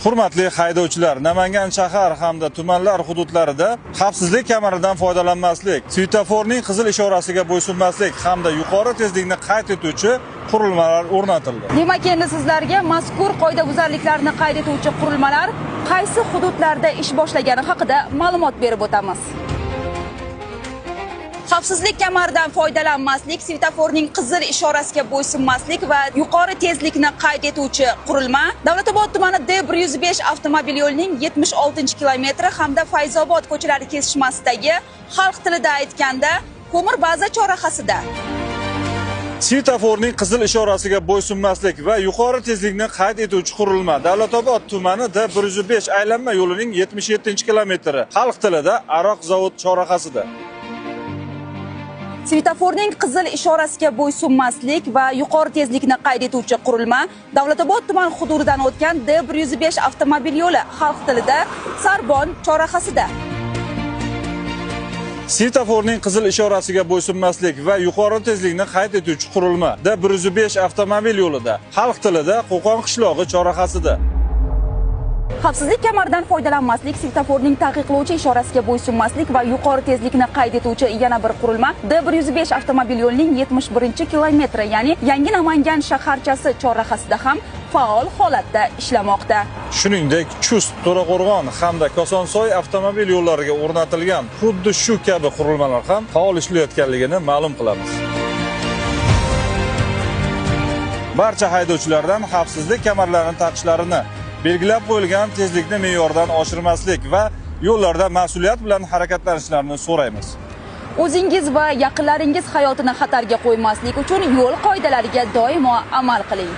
Hurmatli haydovchilar, Namangan shahar hamda tumanlar hududlarida xavfsizlik kamaridan foydalanmaslik, svetoforning qizil ishorasiga bo'ysunmaslik hamda yuqori tezlikni qayd etuvchi qurilmalar o'rnatildi. Demak, endi sizlarga mazkur qoidabuzarliklarni qayd etuvchi qurilmalar qaysi hududlarda ish boshlagani haqida ma'lumot berib o'tamiz. Xavfsizlik kamaridan foydalanmaslik, svetoforning qizil ishorasiga bo'ysunmaslik va yuqori tezlikni qayd etuvchi qurilma Davlatobod tumani D105 avtomobil yo'lining 76-kilometri hamda Fayzobod ko'chalari kesishmasidagi, xalq tilida aytganda, ko'mir baza chorrahasida. Svetoforning qizil ishorasiga bo'ysunmaslik va yuqori tezlikni qayd etuvchi qurilma Davlatobod tumani D105 aylanma yo'lining 77-kilometri, xalq tilida Aroq zavod chorrahasida. Svetoforning qizil ishorasiga bo'ysunmaslik va yuqori tezlikni qayd etuvchi qurilma Davlatobod tuman hududidan o'tgan D105 avtomobil yo'li, xalq tilida Sarbon chorrahasida. Svetoforning qizil ishorasiga bo'ysunmaslik va yuqori tezlikni qayd etuvchi qurilma D105 avtomobil yo'lida, xalq tilida Qo'qon qishlog'i chorrahasida. Xavfsizlik kamaridan foydalanmaslik, svetoforning taqiqlovchi ishorasiga bo'ysunmaslik va yuqori tezlikni qayd etuvchi yana bir qurilma D105 avtomobil yo'lining 71-kilometri, ya'ni Yangi Namangan shaharchasi chorrahasida ham faol holatda ishlamoqda. Shuningdek, Chust, To'raqo'rg'on hamda Kosonsoy avtomobil yo'llariga o'rnatilgan xuddi shu kabi qurilmalar ham faol ishlayotganligini ma'lum qilamiz. Barcha haydovchilardan xavfsizlik kamarlarini taqishlarini, belgilab qo'yilgan tezlikni me'yordan oshirmaslik va yo'llarda mas'uliyat bilan harakatlanishlarini so'raymiz. O'zingiz va yaqinlaringiz hayotini xatarga qo'ymaslik uchun yo'l qoidalariga doimo amal qiling.